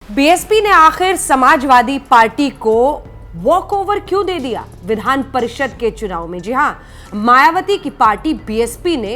BSP ने आखिर Samajwadi party को वॉक ओवर क्यों दे दिया विधान परिषद के चुनाव में? जी हां, मायावती की पार्टी बीएसपी ने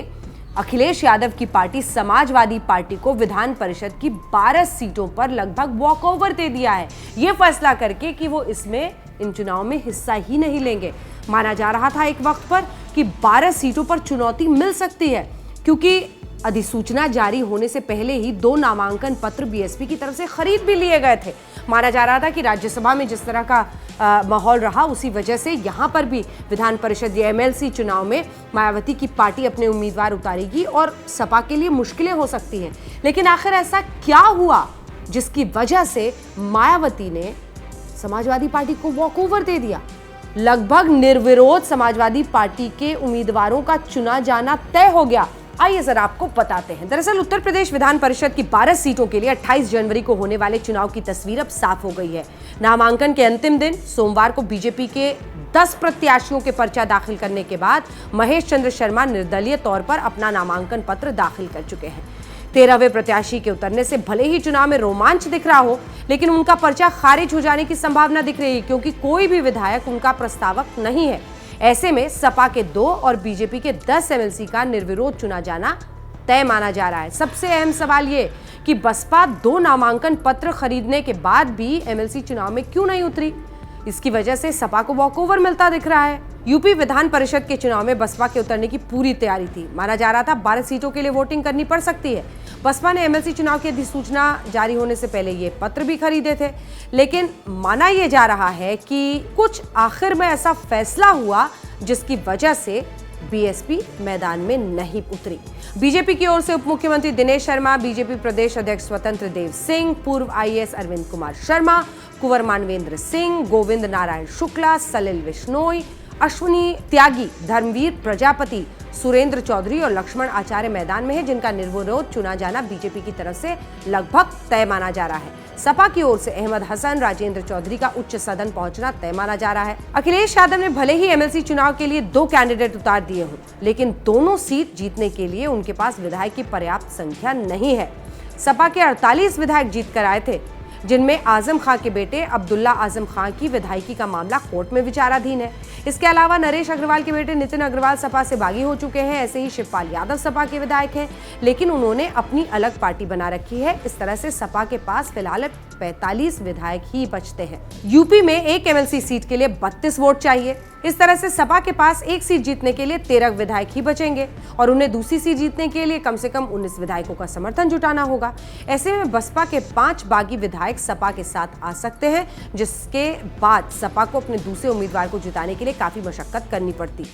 अखिलेश यादव की पार्टी समाजवादी पार्टी को विधान परिषद की 12 सीटों पर लगभग वॉक ओवर दे दिया है, यह फैसला करके कि वो इसमें इन चुनाव में हिस्सा ही नहीं लेंगे। माना जा रहा था एक वक्त पर कि 12 सीटों पर चुनौती मिल सकती है, क्योंकि अधिसूचना जारी होने से पहले ही 2 नामांकन पत्र बीएसपी की तरफ से खरीद भी लिए गए थे। माना जा रहा था कि राज्यसभा में जिस तरह का माहौल रहा, उसी वजह से यहां पर भी विधान परिषद या एमएलसी चुनाव में मायावती की पार्टी अपने उम्मीदवार उतारेगी और सपा के लिए मुश्किलें हो सकती हैं। लेकिन आखिर ऐसा क्या हुआ जिसकी वजह से मायावती ने समाजवादी पार्टी को वॉक ओवर दे दिया? लगभग निर्विरोध समाजवादी पार्टी के उम्मीदवारों का चुना जाना तय हो गया। आइए जरा आपको बताते हैं। दरअसल उत्तर प्रदेश विधान परिषद की 12 सीटों के लिए 28 जनवरी को होने वाले चुनाव की तस्वीर अब साफ हो गई है। नामांकन के अंतिम दिन सोमवार को बीजेपी के 10 प्रत्याशियों के पर्चा दाखिल करने के बाद महेश चंद्र शर्मा निर्दलीय तौर पर अपना नामांकन पत्र दाखिल कर चुके हैं। 13वें प्रत्याशी के उतरने से भले ही चुनाव में रोमांच दिख रहा हो, लेकिन उनका पर्चा खारिज हो जाने की संभावना दिख रही है, क्योंकि कोई भी विधायक उनका प्रस्तावक नहीं है। ऐसे में सपा के 2 और बीजेपी के 10 एमएलसी का निर्विरोध चुना जाना तय माना जा रहा है। सबसे अहम सवाल ये कि बसपा 2 नामांकन पत्र खरीदने के बाद भी एमएलसी चुनाव में क्यों नहीं उतरी? इसकी वजह से सपा को वॉकओवर मिलता दिख रहा है। यूपी विधान परिषद के चुनाव में बसपा के उतरने की पूरी तैयारी थी। माना जा रहा था 12 सीटों के लिए वोटिंग करनी पड़ सकती है। बसपा ने एमएलसी चुनाव की अधिसूचना जारी होने से पहले ये पत्र भी खरीदे थे, लेकिन माना यह जा रहा है कि कुछ आखिर में ऐसा फैसला हुआ जिसकी वजह से बीएसपी मैदान में नहीं उतरी। बीजेपी की ओर से उप मुख्यमंत्री दिनेश शर्मा, बीजेपी प्रदेश अध्यक्ष स्वतंत्र देव सिंह, पूर्व आईएएस अरविंद कुमार शर्मा, कुंवर मानवेंद्र सिंह, गोविंद नारायण शुक्ला, सलिल बिश्नोई, अश्विनी त्यागी, धर्मवीर प्रजापति, सुरेंद्र चौधरी और लक्ष्मण आचार्य मैदान में है, जिनका निर्विरोध चुना जाना बीजेपी की तरफ से लगभग तय माना जा रहा है। सपा की ओर से अहमद हसन, राजेंद्र चौधरी का उच्च सदन पहुंचना तय माना जा रहा है। अखिलेश यादव ने भले ही एमएलसी चुनाव के लिए 2 कैंडिडेट उतार दिए हों, लेकिन दोनों सीट जीतने के लिए उनके पास विधायक की पर्याप्त संख्या नहीं है। सपा के 48 विधायक जीत कर आए थे, जिनमें आजम खां के बेटे अब्दुल्ला आजम खां की विधायकी का मामला कोर्ट में विचाराधीन है। इसके अलावा नरेश अग्रवाल के बेटे नितिन अग्रवाल सपा से बागी हो चुके हैं। ऐसे ही शिवपाल यादव सपा के विधायक हैं, लेकिन उन्होंने अपनी अलग पार्टी बना रखी है। इस तरह से सपा के पास फिलहाल 45 विधायक ही बचते हैं। यूपी में एक एमएलसी सीट के लिए 32 वोट चाहिए। इस तरह से सपा के पास एक सीट जीतने के लिए 13 विधायक ही बचेंगे और उन्हें दूसरी सीट जीतने के लिए कम से कम 19 विधायकों का समर्थन जुटाना होगा। ऐसे में बसपा के 5 बागी विधायक सपा के साथ आ सकते हैं, जिसके बाद सपा को अपने दूसरे उम्मीदवार को जिताने के लिए काफी मशक्कत करनी पड़ती।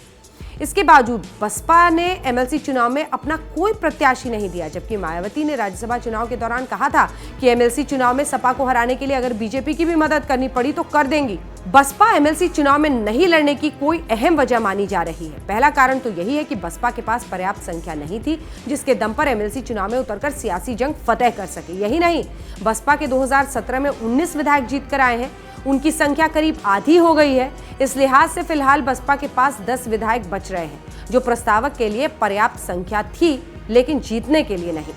इसके बावजूद बसपा ने एमएलसी चुनाव में अपना कोई प्रत्याशी नहीं दिया, जबकि मायावती ने राज्यसभा चुनाव के दौरान कहा था कि एमएलसी चुनाव में सपा को हराने के लिए अगर बीजेपी की भी मदद करनी पड़ी तो कर देंगी। बसपा एमएलसी चुनाव में नहीं लड़ने की कोई अहम वजह मानी जा रही है। पहला कारण तो यही है कि बसपा के पास पर्याप्त संख्या नहीं थी, जिसके दम पर एमएलसी चुनाव में उतरकर सियासी जंग फतेह कर सके। यही नहीं, बसपा के 2017 में 19 विधायक जीत कर आए हैं, उनकी संख्या करीब आधी हो गई है। इस लिहाज से फिलहाल बसपा के पास 10 विधायक बच रहे हैं, जो प्रस्तावक के लिए पर्याप्त संख्या थी, लेकिन जीतने के लिए नहीं।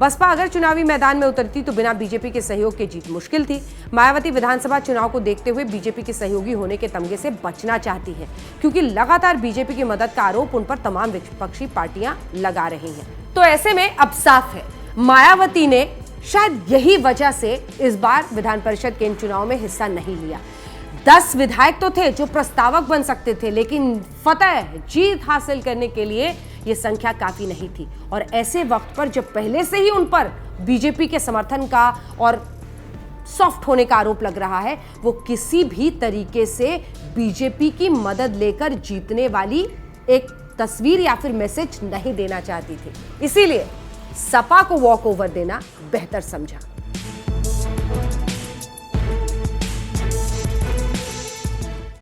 बसपा अगर चुनावी मैदान में उतरती तो बिना बीजेपी के सहयोग के जीत मुश्किल थी। मायावती विधानसभा चुनाव को देखते हुए बीजेपी के सहयोगी होने के तमगे से बचना चाहती है, क्योंकि लगातार बीजेपी की मदद का आरोप उन पर तमाम विपक्षी पार्टियां लगा रही हैं। तो ऐसे में अब साफ है, मायावती ने शायद यही वजह से इस बार विधान परिषद के इन चुनाव में हिस्सा नहीं लिया। 10 विधायक तो थे जो प्रस्तावक बन सकते थे, लेकिन फतेह जीत हासिल करने के लिए यह संख्या काफी नहीं थी। और ऐसे वक्त पर जब पहले से ही उन पर बीजेपी के समर्थन का और सॉफ्ट होने का आरोप लग रहा है, वो किसी भी तरीके से बीजेपी की मदद लेकर जीतने वाली एक तस्वीर या फिर मैसेज नहीं देना चाहती थी। इसीलिए सपा को वॉक ओवर देना बेहतर समझा।